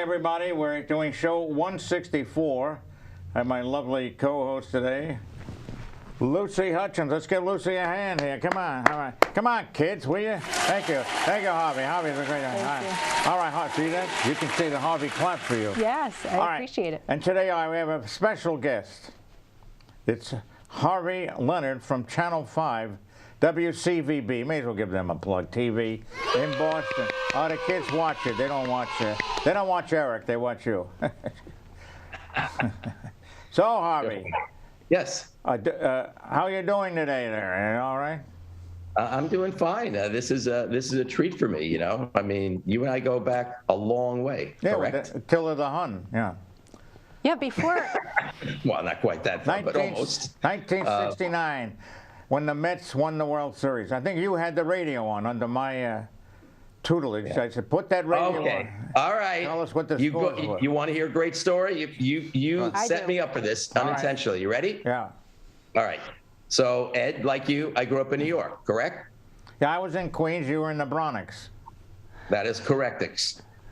everybody. We're doing show 164. I have my lovely co-host today, Lucy Hutchins. Let's give Lucy a hand here. Come on. All right. Come on, kids, will you? Thank you. Thank you, Harvey. Harvey's a great guy. All right, Harvey, see that? You can see the Harvey clap for you. Yes, I appreciate it. And today we have a special guest. It's Harvey Leonard from Channel 5, WCVB. May as well give them a plug. TV in Boston. Oh, the kids watch it. They don't watch Eric. They watch you. So, Harvey. Yes. How you doing today there? All right? I'm doing fine. This is a treat for me, you know. I mean, you and I go back a long way, correct? Till the Hun, yeah. Yeah, before. Well, not quite that far, but almost. 1969, when the Mets won the World Series. I think you had the radio on under my tutelage. Yeah. I said, put that radio on. All right. Tell us what the scores were. You want to hear a great story? You set me up for this unintentionally. You ready? Yeah. All right. So, Ed, like you, I grew up in New York, correct? Yeah, I was in Queens. You were in the Bronx. That is correct.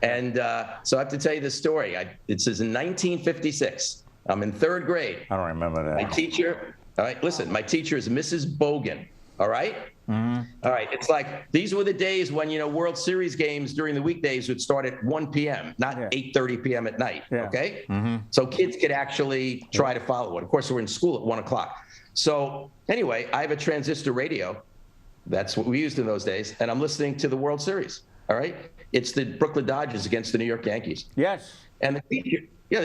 And so I have to tell you this story. It says in 1956. I'm in third grade. I don't remember that. My teacher, all right, listen, my teacher is Mrs. Bogan, all right? Mm-hmm. All right, it's like these were the days when, you know, World Series games during the weekdays would start at 1 p.m., not 8:30 p.m. at night, okay? Mm-hmm. So kids could actually try to follow it. Of course, we're in school at 1 o'clock. So anyway, I have a transistor radio. That's what we used in those days. And I'm listening to the World Series, all right? It's the Brooklyn Dodgers against the New York Yankees. Yes. And the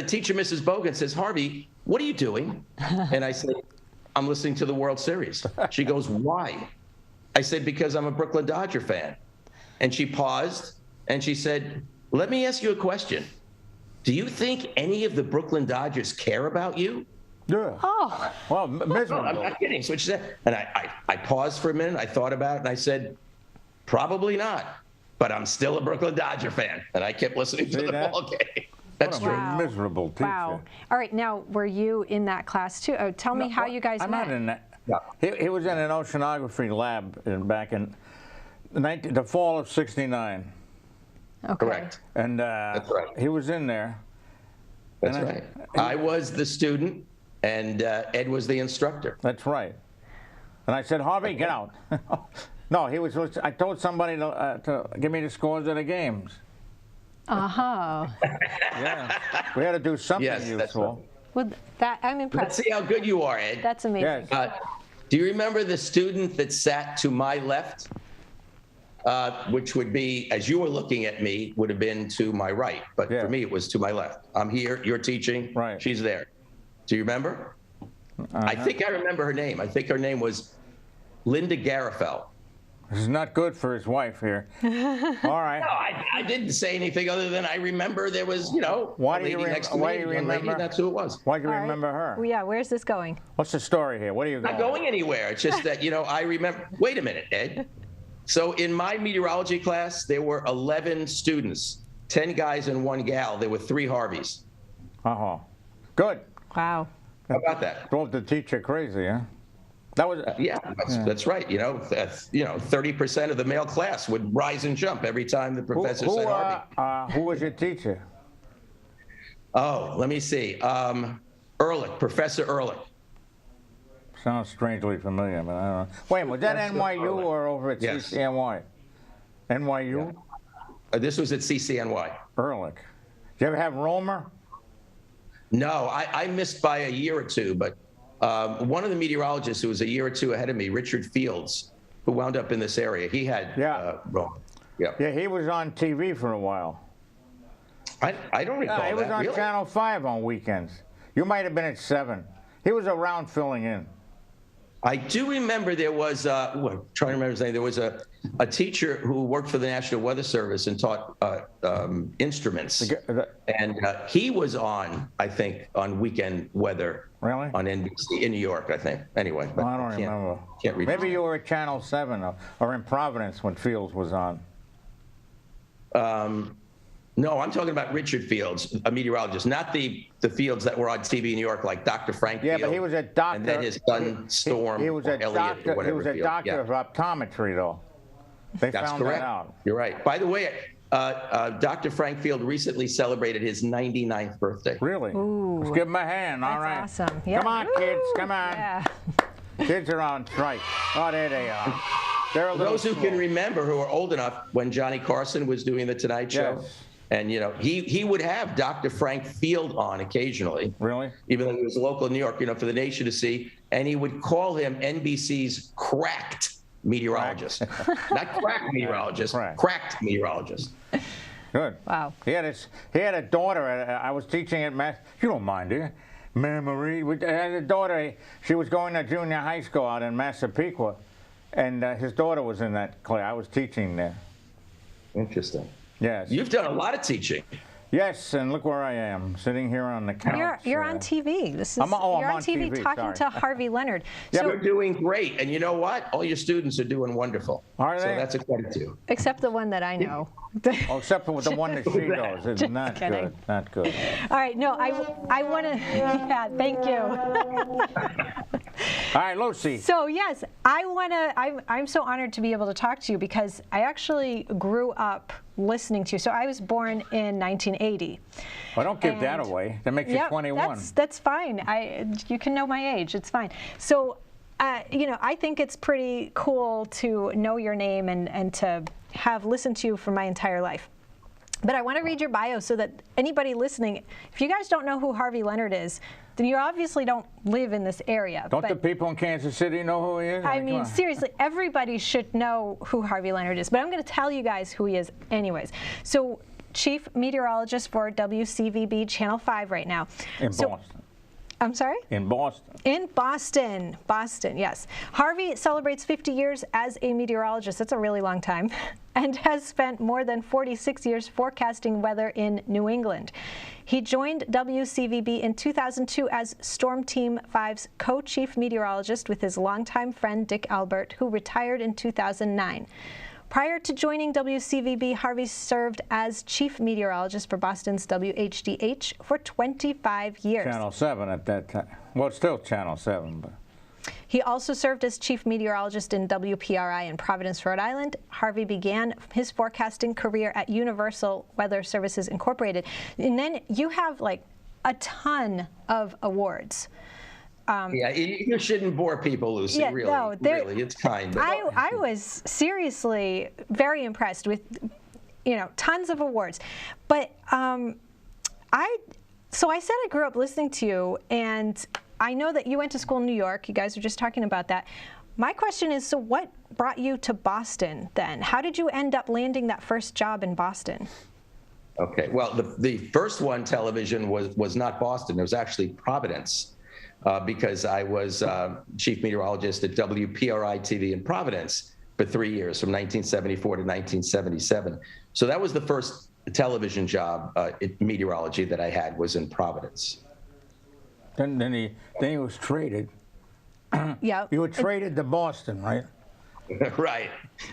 teacher, Mrs. Bogan, says, Harvey, what are you doing? And I said, I'm listening to the World Series. She goes, why? I said, because I'm a Brooklyn Dodger fan. And she paused and she said, let me ask you a question. Do you think any of the Brooklyn Dodgers care about you? Yeah. Oh. Well, miserable. No, I'm not kidding. So she said, and I paused for a minute. I thought about it and I said, probably not. But I'm still a Brooklyn Dodger fan. And I kept listening to the ball game. That's true. Wow. Miserable teacher. Wow. All right. Now, were you in that class too? Tell me how you guys met. I'm not in that. No. He was in an oceanography lab back in the fall of '69. Okay. Correct. And that's right. He was in there. That's right. I was the student, and Ed was the instructor. That's right. And I said, Harvey, get out. No, he was. I told somebody to give me the scores of the games. Yeah, we had to do something useful. Well, I'm impressed. Let's see how good you are, Ed. That's amazing. Yes. Do you remember the student that sat to my left, which would be, as you were looking at me, would have been to my right, but for me it was to my left. I'm here, you're teaching, right. She's there. Do you remember? I think I remember her name. I think her name was Linda Garifel. This is not good for his wife here. All right. No, I didn't say anything other than I remember there was, you know, why do you remember? That's who it was. Why do you remember her? Well, yeah, where's this going? What's the story here? What are you going? Not going anywhere. It's just that, you know, I remember. Wait a minute, Ed. So in my meteorology class, there were 11 students, 10 guys and 1 gal. There were 3 Harveys. Good. Wow. How about that? Drove the teacher crazy, huh? That was that's right. You know, 30% of the male class would rise and jump every time the professor said Harvey. Who was your teacher? Oh, let me see. Ehrlich, Professor Ehrlich. Sounds strangely familiar, but I don't know. Wait, was that NYU or over at CCNY? NYU? Yeah. This was at CCNY. Ehrlich. Did you ever have Romer? No, I missed by a year or two, but one of the meteorologists who was a year or two ahead of me, Richard Fields, who wound up in this area, he had Romer. Yeah, he was on TV for a while. I don't recall that. He was on Channel 5 on weekends. You might have been at 7. He was around filling in. I do remember there was, trying to remember his name, there was a teacher who worked for the National Weather Service and taught instruments. And he was on, I think, on weekend weather. Really? On NBC in New York, I think. Anyway. But I don't remember. Can't read. Maybe you were at Channel 7 or in Providence when Fields was on. No, I'm talking about Richard Fields, a meteorologist, not the Fields that were on TV in New York, like Dr. Frank Field. Yeah, but he was a doctor. And then his son, Storm, he was a Elliot, doctor. or whatever. He was a doctor of optometry, though. They That's found correct. that out. You're right. By the way, Dr. Frank Field recently celebrated his 99th birthday. Really? Ooh. Let's give him a hand. All right. That's awesome. Yeah. Come on, kids. Come on. Yeah. Kids are on strike. Oh, there they are. They're a little Those who slow. can remember, who are old enough, when Johnny Carson was doing the Tonight Show, Yes. and he would have Dr. Frank Field on occasionally. Really? Even though he was local in New York, for the nation to see, and he would call him NBC's cracked meteorologist, not crack meteorologist, cracked meteorologist. Good. Wow. He had a daughter. I was teaching at Mass. You don't mind, do you? Marie. I had a daughter. She was going to junior high school out in Massapequa, and his daughter was in that class. I was teaching there. Interesting. Yes. You've done a lot of teaching. Yes, and look where I am, sitting here on the couch. You're on TV. You're I'm on TV, TV, talking sorry. to Harvey Leonard. Yeah, You're doing great, and you know what? All your students are doing wonderful. Are So they? that's a credit to you. Except the one that I know. Oh, except for the one that she goes. It's Just not kidding. good. Not good. All right. No, I want to. Yeah. Thank you. All right, Lucy. So yes, I want to. I'm so honored to be able to talk to you because I actually grew up listening to you. So I was born in 1980. Well, don't give that away. That makes you 21. That's fine. You can know my age. It's fine. So, I think it's pretty cool to know your name and to have listened to you for my entire life. But I want to read your bio so that anybody listening, if you guys don't know who Harvey Leonard is, then you obviously don't live in this area. Don't the people in Kansas City know who he is? I mean, seriously, everybody should know who Harvey Leonard is. But I'm going to tell you guys who he is anyways. So, chief meteorologist for WCVB Channel 5 right now. In Boston. I'm sorry? In Boston. In Boston. Boston, yes. Harvey celebrates 50 years as a meteorologist. That's a really long time. And has spent more than 46 years forecasting weather in New England. He joined WCVB in 2002 as Storm Team 5's co-chief meteorologist with his longtime friend Dick Albert, who retired in 2009. Prior to joining WCVB, Harvey served as chief meteorologist for Boston's WHDH for 25 years. Channel 7 at that time. Well, it's still Channel 7, but. He also served as chief meteorologist in WPRI in Providence, Rhode Island. Harvey began his forecasting career at Universal Weather Services Incorporated. And then you have like a ton of awards. Yeah, you shouldn't bore people, Lucy. Yeah, really, no, really, it's kind. But I was seriously very impressed with, tons of awards. But so I said I grew up listening to you, and I know that you went to school in New York. You guys were just talking about that. My question is, so what brought you to Boston then? How did you end up landing that first job in Boston? Okay, well, the first one, television, was not Boston. It was actually Providence. Because I was chief meteorologist at WPRI TV in Providence for 3 years, from 1974 to 1977. So that was the first television job in meteorology that I had, was in Providence. Then he was traded. Yeah. You were traded to Boston, right?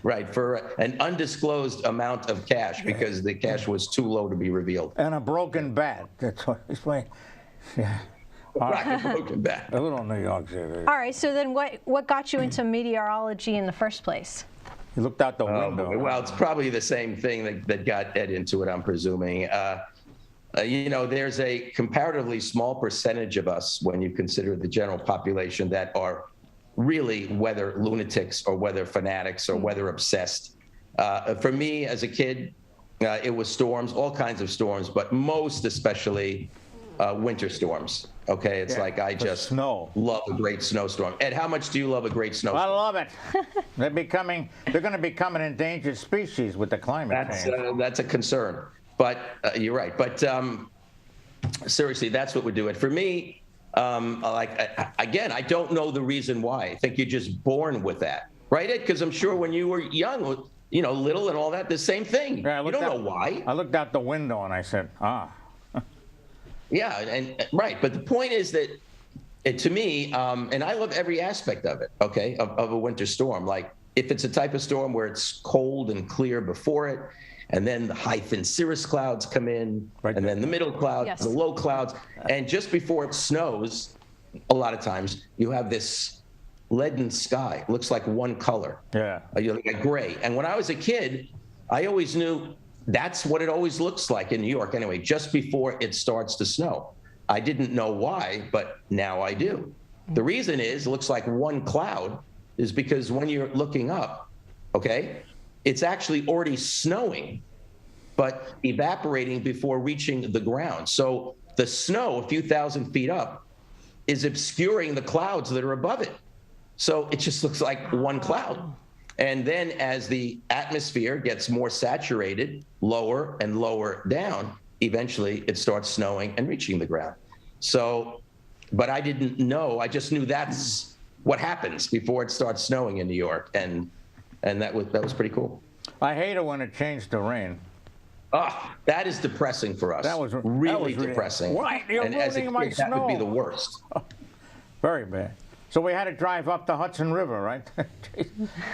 Right, for an undisclosed amount of cash because the cash was too low to be revealed. And a broken bat. That's what it's like. Yeah. Right, broken bat. A little New York City. All right, so then what got you into meteorology in the first place? You looked out the window. Well, it's probably the same thing that got Ed into it, I'm presuming. There's a comparatively small percentage of us, when you consider the general population, that are really weather lunatics or weather fanatics or weather obsessed. For me, as a kid, it was storms, all kinds of storms, but most especially winter storms. Okay, it's like I just love a great snowstorm. Ed, how much do you love a great snowstorm? I love it. They're going to become an endangered species with the climate change. That's a concern. But you're right. But seriously, that's what would do it. For me, again, I don't know the reason why. I think you're just born with that, right, Ed? Because I'm sure when you were young, little and all that, the same thing. Yeah, you don't know why. I looked out the window and I said, Yeah, and right. But the point is that, to me, and I love every aspect of it, okay, of a winter storm. Like, if it's a type of storm where it's cold and clear before it, and then the high thin cirrus clouds come in, and then the middle clouds, the low clouds, and just before it snows, a lot of times, you have this leaden sky. It looks like one color. Yeah. Like gray. And when I was a kid, I always knew that's what it always looks like in New York anyway, just before it starts to snow. I didn't know why, but now I do. The reason is, it looks like one cloud, is because when you're looking up, okay, it's actually already snowing, but evaporating before reaching the ground. So the snow a few thousand feet up is obscuring the clouds that are above it. So it just looks like one cloud. And then as the atmosphere gets more saturated, lower and lower down, eventually it starts snowing and reaching the ground. So, but I didn't know, I just knew that's what happens before it starts snowing in New York. And that was pretty cool. I hate it when it changed to rain. Oh, that is depressing for us. That was really depressing. What? You're and as a ruining my kid, that would be the worst. Very bad. So we had to drive up the Hudson River, right?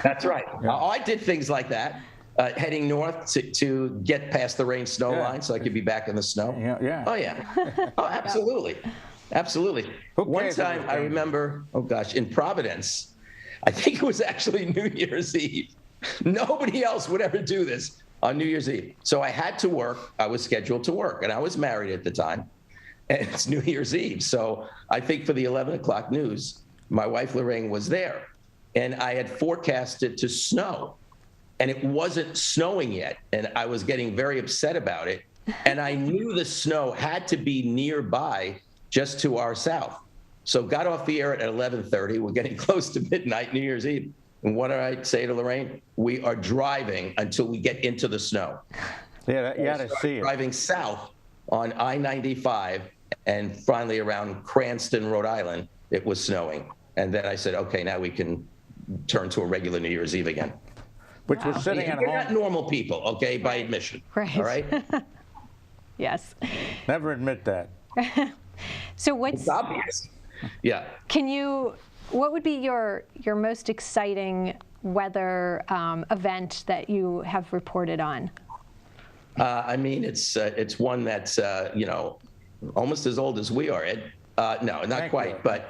That's right. Yeah. I did things like that, heading north to get past the rain snow line so I could be back in the snow. Yeah. Oh, yeah. Oh, absolutely. Absolutely. One time I remember, oh gosh, in Providence, I think it was actually New Year's Eve. Nobody else would ever do this on New Year's Eve. So I had to work. I was scheduled to work, and I was married at the time. And it's New Year's Eve. So I think for the 11 o'clock news, my wife Lorraine was there, and I had forecasted to snow, and it wasn't snowing yet, and I was getting very upset about it, and I knew the snow had to be nearby just to our south. So got off the air at 11:30. We're getting close to midnight, New Year's Eve. And what did I say to Lorraine? We are driving until we get into the snow. Yeah, you got to see it. Driving south on I-95, and finally around Cranston, Rhode Island, it was snowing. And then I said, okay, now we can turn to a regular New Year's Eve again. Which was sitting at home. You're not normal people, okay, by admission. Right. All right? Yes. Never admit that. So what's... It's obvious. Yeah. What would be your most exciting weather event that you have reported on? I mean, it's one that's, almost as old as we are, Ed. No, not quite, but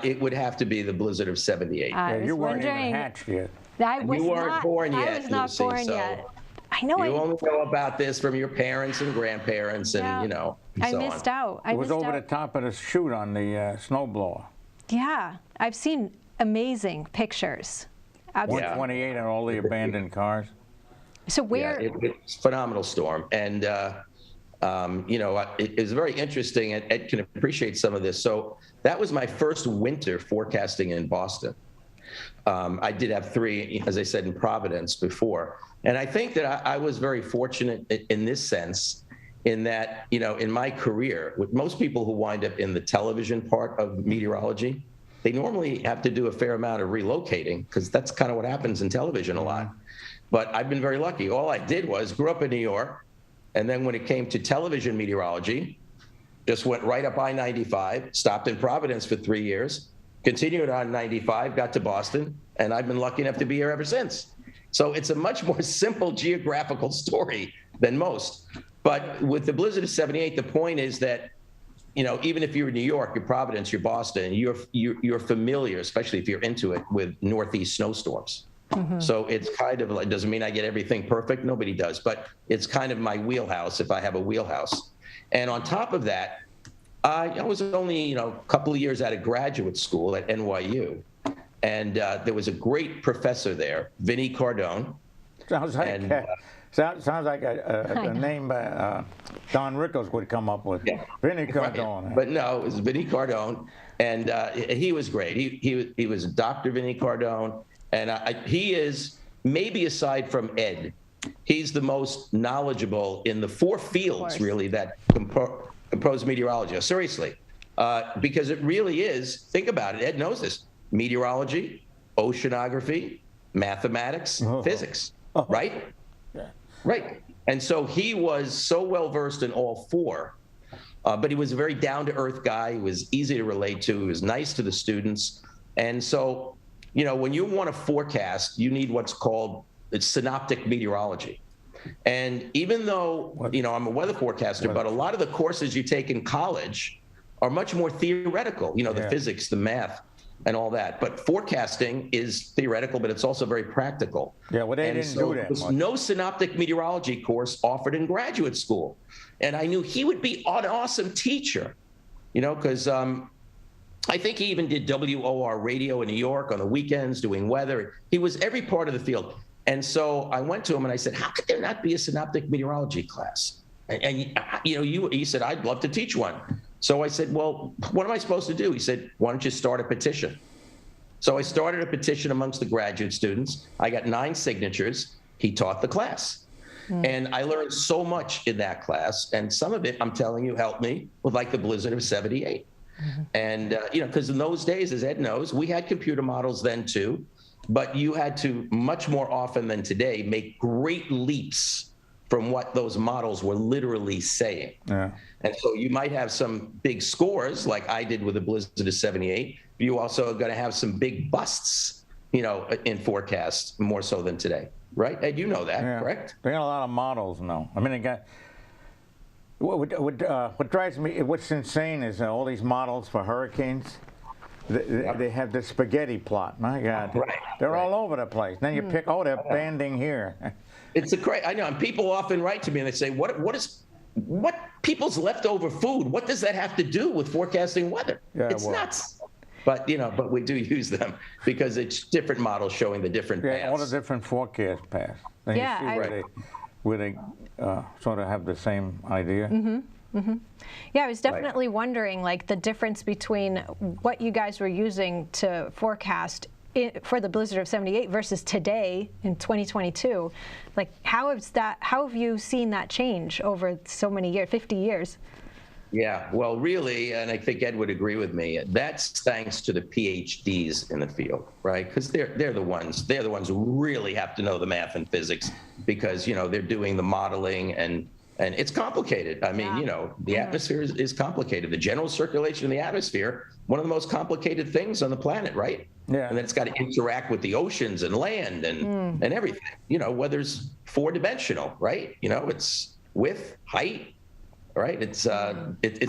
it would have to be the blizzard of '78. You weren't even hatched yet. You weren't born yet. I was not born yet. I know. You only know about this from your parents and grandparents, and and I so missed out. It was over the top of the chute on the snowblower. Yeah, I've seen amazing pictures. Absolutely. 128 and all the abandoned cars. So where? It's a phenomenal storm, and it was very interesting. Ed can appreciate some of this. So that was my first winter forecasting in Boston. I did have 3, as I said, in Providence before. And I think that I was very fortunate in this sense, in that, in my career, with most people who wind up in the television part of meteorology, they normally have to do a fair amount of relocating, because that's kind of what happens in television a lot. But I've been very lucky. All I did was grew up in New York, and then when it came to television meteorology, just went right up I-95, stopped in Providence for 3 years, continued on 95, got to Boston, and I've been lucky enough to be here ever since. So it's a much more simple geographical story than most. But with the blizzard of '78, the point is that, even if you're in New York, you're Providence, you're Boston, you're familiar, especially if you're into it, with Northeast snowstorms. Mm-hmm. So it's kind of like, doesn't mean I get everything perfect. Nobody does. But it's kind of my wheelhouse if I have a wheelhouse. And on top of that, I was only, a couple of years out of graduate school at NYU. And there was a great professor there, Vinnie Cardone. Sounds like a name Don Rickles would come up with. Yeah. Vinnie Cardone. Right. But no, it was Vinnie Cardone, and he was great. He was Dr. Vinnie Cardone, and he is, maybe aside from Ed, he's the most knowledgeable in the 4 fields really that compose meteorology. Seriously, because it really is. Think about it. Ed knows this. Meteorology, oceanography, mathematics, physics, right? Yeah. Right. And so he was so well versed in all 4, but he was a very down-to-earth guy. He was easy to relate to. He was nice to the students. And so, when you want to forecast, you need what's called synoptic meteorology. And even though, I'm a weather forecaster, but a lot of the courses you take in college are much more theoretical, the physics, the math. and all that. But forecasting is theoretical, but it's also very practical. Yeah, well, they didn't do that There was much. no synoptic meteorology course offered in graduate school. And I knew he would be an awesome teacher, because I think he even did WOR radio in New York on the weekends doing weather. He was every part of the field. And so I went to him and I said, how could there not be a synoptic meteorology class? And he said, I'd love to teach one. So I said, well, what am I supposed to do? He said, why don't you start a petition? So I started a petition amongst the graduate students. I got 9 signatures. He taught the class. And I learned so much in that class. And some of it, I'm telling you, helped me with like the blizzard of 78. And, because in those days, as Ed knows, we had computer models then too, but you had to much more often than today make great leaps from what those models were literally saying. Yeah. And so you might have some big scores like I did with the blizzard of 78. But you also are going to have some big busts, in forecasts more so than today. Right? Ed, you know that, correct? They got a lot of models now. I mean, they got... What drives me, what's insane is all these models for hurricanes. They have the spaghetti plot. My God, they're all over the place. Then you pick, they're banding here. It's I know, and people often write to me and they say, what people's leftover food? What does that have to do with forecasting weather? Yeah, it's nuts. But but we do use them because it's different models showing the different paths. All the different forecast paths. Then you see where they sort of have the same idea. Yeah, I was definitely wondering, like, the difference between what you guys were using to forecast for the blizzard of 78 versus today in 2022. Like, how have you seen that change over so many years, 50 years? Yeah, well, really, and I think Ed would agree with me, that's thanks to the PhDs in the field, right? Because they're the ones who really have to know the math and physics because, they're doing the modeling and it's complicated. I mean, the atmosphere is complicated. The general circulation in the atmosphere, one of the most complicated things on the planet, right? Yeah. And then it's got to interact with the oceans and land and everything. Weather's 4-dimensional, right? It's width, height, right? It's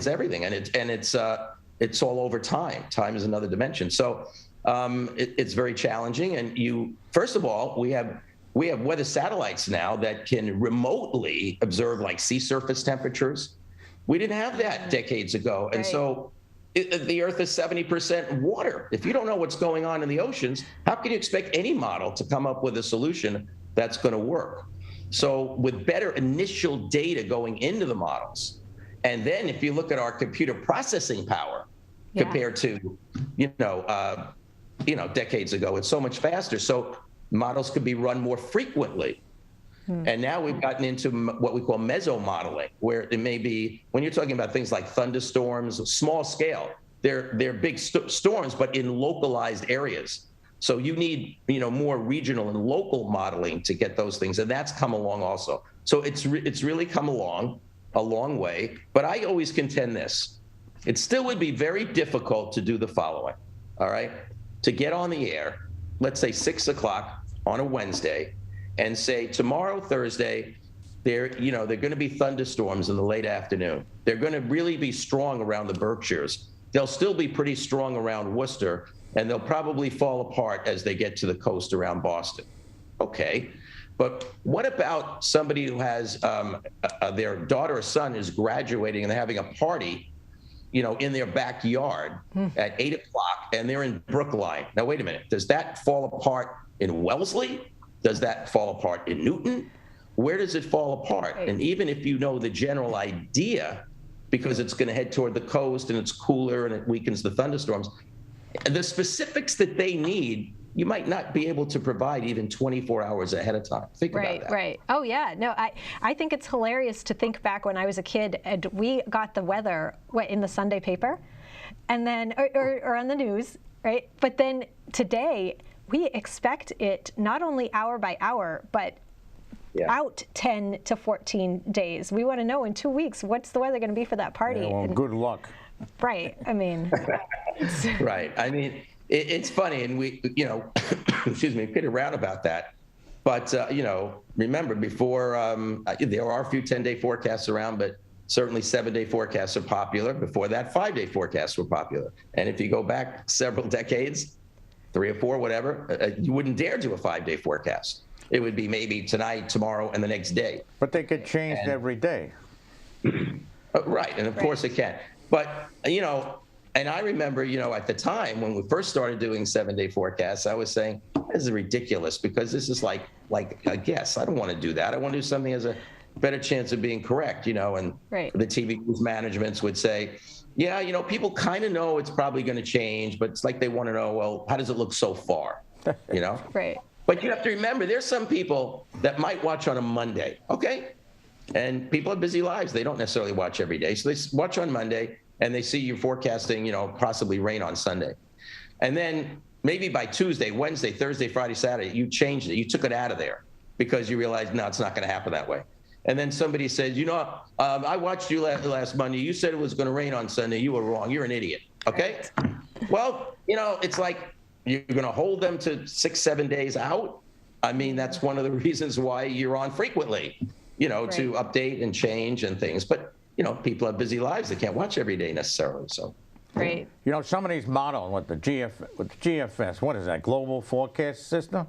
everything, and it's all over time. Time is another dimension. So it's very challenging. And first of all, we have weather satellites now that can remotely observe like sea surface temperatures. We didn't have that decades ago, and so the Earth is 70% water. If you don't know what's going on in the oceans, how can you expect any model to come up with a solution that's going to work? So with better initial data going into the models, and then if you look at our computer processing power compared to, decades ago, it's so much faster. So models could be run more frequently. And now we've gotten into what we call meso modeling, where it may be, when you're talking about things like thunderstorms, small scale, they're big storms, but in localized areas. So you need, more regional and local modeling to get those things, and that's come along also. So it's really come along a long way. But I always contend this: it still would be very difficult to do the following. All right, to get on the air, let's say 6 o'clock on a Wednesday, and say tomorrow, Thursday, they're going to be thunderstorms in the late afternoon. They're going to really be strong around the Berkshires. They'll still be pretty strong around Worcester, and they'll probably fall apart as they get to the coast around Boston. Okay, but what about somebody who has their daughter or son is graduating and they're having a party, in their backyard at 8 o'clock, and they're in Brookline? Now, wait a minute. Does that fall apart in Wellesley? Does that fall apart in Newton? Where does it fall apart? And even if you know the general idea, because it's going to head toward the coast and it's cooler and it weakens the thunderstorms, the specifics that they need, you might not be able to provide even 24 hours ahead of time. Think about that. Right. Oh, yeah. No, I think it's hilarious to think back when I was a kid and we got the weather in the Sunday paper and then or on the news, right? But then today we expect it not only hour by hour, but out 10 to 14 days. We want to know in 2 weeks, what's the weather going to be for that party? Yeah, well, good luck. Right. I mean. Right. I mean, it's funny, and we, excuse me, kid around about that. But, remember, before, there are a few 10-day forecasts around, but certainly 7-day forecasts are popular. Before that, 5-day forecasts were popular. And if you go back several decades, 3 or 4, whatever, you wouldn't dare do a 5-day forecast. It would be maybe tonight, tomorrow, and the next day. But they get changed every day. Right, and of course it can. But, and I remember, at the time when we first started doing 7-day forecasts, I was saying, this is ridiculous because this is like a guess. I don't want to do that. I want to do something that has a better chance of being correct, and the TV news managements would say, yeah, people kind of know it's probably going to change, but it's like they want to know, well, how does it look so far, Right. But you have to remember, there's some people that might watch on a Monday, okay? And people have busy lives. They don't necessarily watch every day. So they watch on Monday, and they see you forecasting, possibly rain on Sunday. And then maybe by Tuesday, Wednesday, Thursday, Friday, Saturday, you changed it. You took it out of there because you realized, no, it's not going to happen that way. And then somebody says, I watched you last Monday. You said it was going to rain on Sunday. You were wrong. You're an idiot. Okay? Well, it's like you're going to hold them to 6-7 days out. I mean, that's one of the reasons why you're on frequently, to update and change and things. But, people have busy lives. They can't watch every day necessarily. So. Right. Some of these models with the GFS, what is that, Global Forecast System?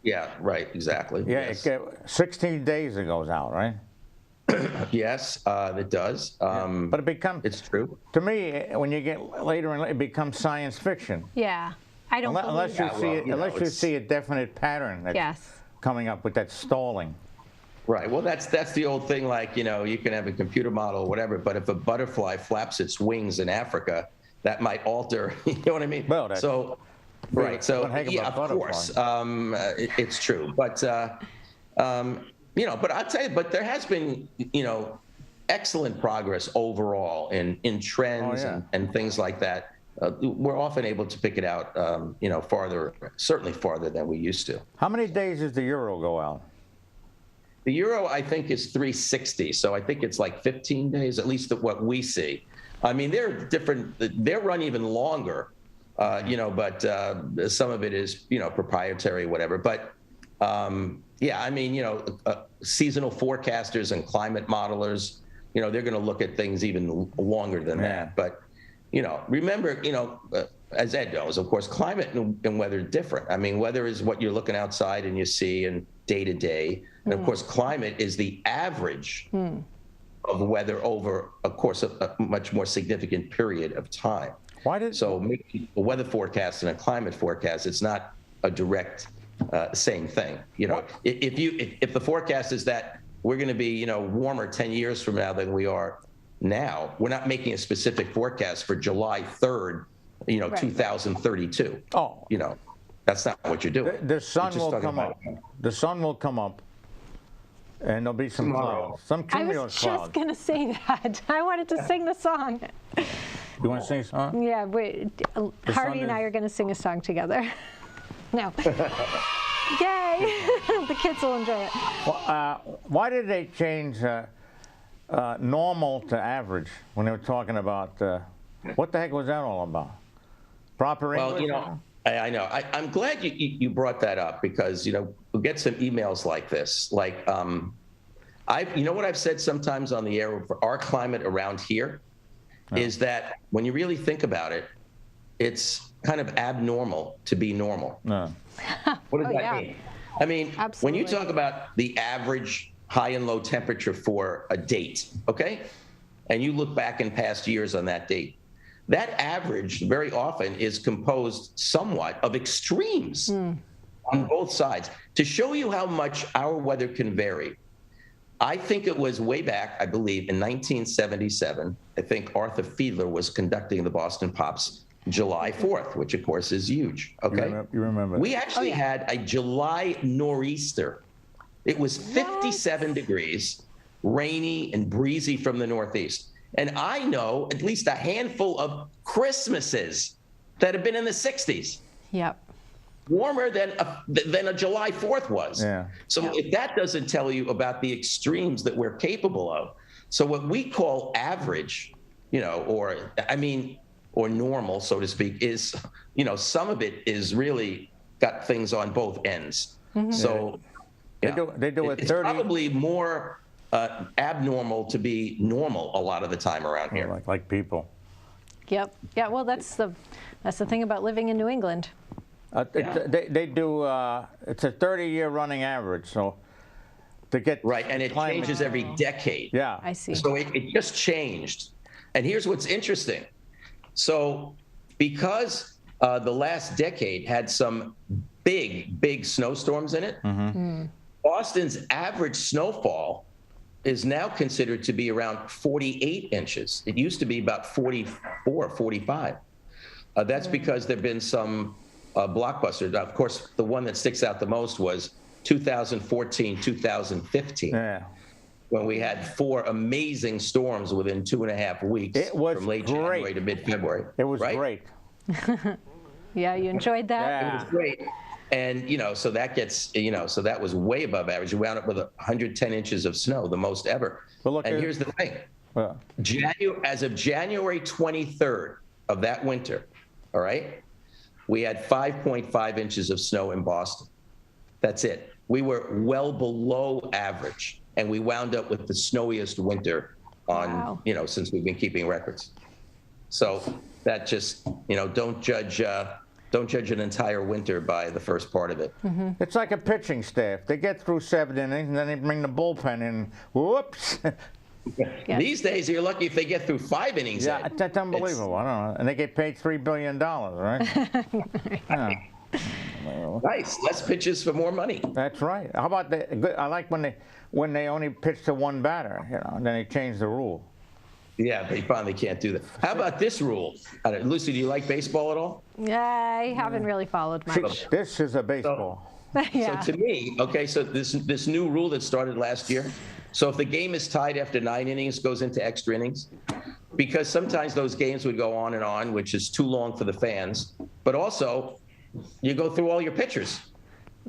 Yeah, right, exactly. Yeah, yes. 16 days it goes out, right? Yes, it does. But it's true. To me, when you get later in, it becomes science fiction. Yeah, I don't unless you see a definite pattern that's coming up with that stalling. Right. Well, that's the old thing. Like you can have a computer model or whatever, but if a butterfly flaps its wings in Africa, that might alter. You know what I mean? Well, right. So yeah, of course, it's true. But but I'll tell you, but there has been excellent progress overall in trends and things like that. We're often able to pick it out, certainly farther than we used to. How many days does the euro go out? The euro, I think, is 360. So I think it's like 15 days, at least what we see. I mean, they're different. They run even longer, but some of it is, proprietary, whatever. But I mean, seasonal forecasters and climate modelers, they're going to look at things even longer than that. But, remember, as Ed knows, of course, climate and weather are different. I mean, weather is what you're looking outside and you see and day to day. And of course, climate is the average of weather over, of course, a much more significant period of time. So making a weather forecast and a climate forecast, it's not a direct same thing. If the forecast is that we're going to be, warmer 10 years from now than we are now, we're not making a specific forecast for July 3rd, 2032. Oh, that's not what you're doing. The sun will come up. The sun will come up, and there'll be some clouds, some cumulus clouds. I was just going to say that. I wanted to sing the song. You want to sing a song? Yeah, Harvey and I are going to sing a song together. No. Yay! The kids will enjoy it. Well, why did they change normal to average when they were talking about what the heck was that all about? Proper English? Well, I know. I'm glad you brought that up because, we'll get some emails like this. Like, what I've said sometimes on the air for our climate around here is that when you really think about it, it's kind of abnormal to be normal. What does that mean? I mean, when you talk about the average high and low temperature for a date, okay, and you look back in past years on that date, that average very often is composed somewhat of extremes on both sides. To show you how much our weather can vary, I think it was way back, I believe, in 1977, I think Arthur Fiedler was conducting the Boston Pops July 4th, which of course is huge, okay? You remember. We actually had a July nor'easter. It was 57 degrees, rainy and breezy from the northeast. And I know at least a handful of Christmases that have been in the 60s. Yep. Warmer than a July 4th was. Yeah. So if that doesn't tell you about the extremes that we're capable of. So what we call average, or normal, so to speak, is, some of it is really got things on both ends. So they do it it's 30. probably more abnormal to be normal a lot of the time around here. Like people. Yep. Yeah. Well, that's the thing about living in New England. They do. It's a 30-year running average, so to get right, and it changes every decade. Yeah, I see. So it just changed, and here's what's interesting. So because the last decade had some big snowstorms in it, Boston's average snowfall is now considered to be around 48 inches. It used to be about 44, 45. That's because there have been some blockbusters. Of course, the one that sticks out the most was 2014, 2015, when we had 4 amazing storms within 2.5 weeks. It was from late great. January to mid-February. It was right? great. Yeah, you enjoyed that? Yeah. It was great. And, so that gets, so that was way above average. We wound up with 110 inches of snow, the most ever. And here's the thing. As of January 23rd of that winter, all right, we had 5.5 inches of snow in Boston. That's it. We were well below average, and we wound up with the snowiest winter on, since we've been keeping records. So that just, don't judge an entire winter by the first part of it. It's like a pitching staff. They get through 7 innings, and then they bring the bullpen in. Whoops. These days, you're lucky if they get through 5 innings. Yeah, that's unbelievable. I don't know. And they get paid $3 billion, right? Nice. Less pitches for more money. That's right. How about I like when they only pitch to one batter, and then they change the rule. Yeah, they finally can't do that. How about this rule? Lucy, do you like baseball at all? Yeah, I haven't really followed much. This is a baseball. Yeah. So to me, so this new rule that started last year, so if the game is tied after 9 innings, goes into extra innings, because sometimes those games would go on and on, which is too long for the fans, but also you go through all your pitchers.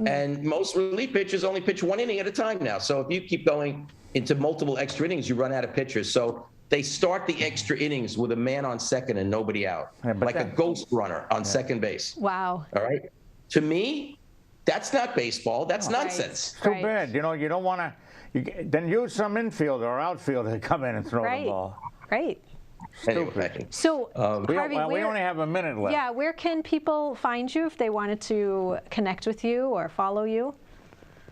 And most relief pitchers only pitch 1 inning at a time now. So if you keep going into multiple extra innings, you run out of pitchers. So they start the extra innings with a man on second and nobody out, like a ghost runner on second base. Wow. All right. To me, that's not baseball. That's nonsense. It's too bad. You don't want to. Then use some infielder or outfielder to come in and throw the ball. Right. Anyway. So, Harvey, we only have a minute left. Yeah, where can people find you if they wanted to connect with you or follow you?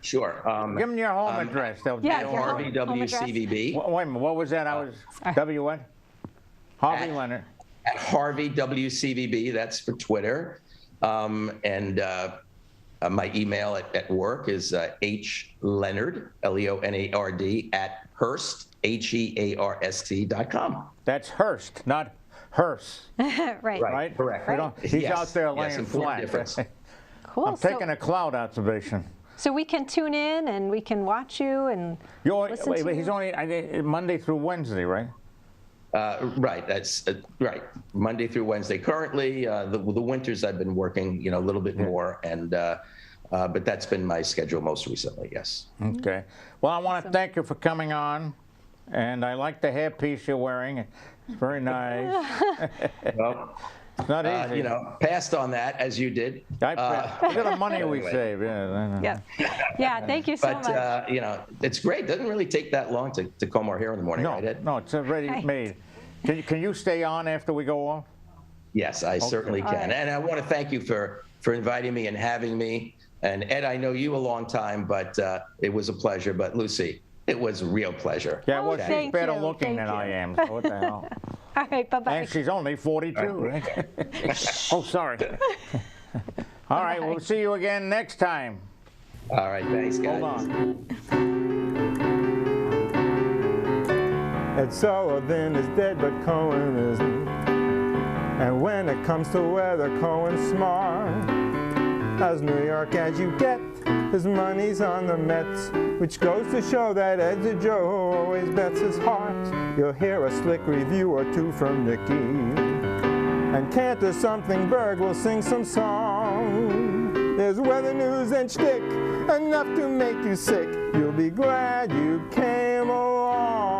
Sure. Give them your home address. Harvey WCVB. Wait a minute. What was that? W what? Harvey Leonard. At Harvey WCVB. That's for Twitter. And my email at work is hleonard, Leonard, at Hearst, HEARST.com. That's Hearst, not Hearst. Right. Correct. He's out there laying flat. Difference. Cool. I'm taking a cloud observation. So we can tune in and we can watch you and listen to he's only Monday through Wednesday, right? Right. That's right. Monday through Wednesday. Currently, the winters I've been working, a little bit more, and but that's been my schedule most recently. Yes. Okay. Well, I want to thank you for coming on, and I like the hairpiece you're wearing. It's very nice. Well, it's not easy. Passed on that as you did. Look at the money we save. Yeah. Thank you so much. But it's great. It doesn't really take that long to comb our hair in the morning, right, Ed? No, it's already made. Can you stay on after we go off? Yes, I certainly can. And I want to thank you for inviting me and having me. And Ed, I know you a long time, but it was a pleasure. But Lucy, it was a real pleasure. Yeah, well, she's better looking than I am. So what the hell? All right, bye-bye. And she's only 42, right? Oh, sorry. All right, we'll see you again next time. All right, thanks, guys. Hold on. Ed Sullivan is dead, but Cohen isn't. And when it comes to weather, Cohen's smart. As New York as you get, his money's on the Mets, which goes to show that Ed's a Joe who always bets his heart. You'll hear a slick review or two from Nicky, and Cantor Something Berg will sing some song. There's weather news and shtick, enough to make you sick. You'll be glad you came along.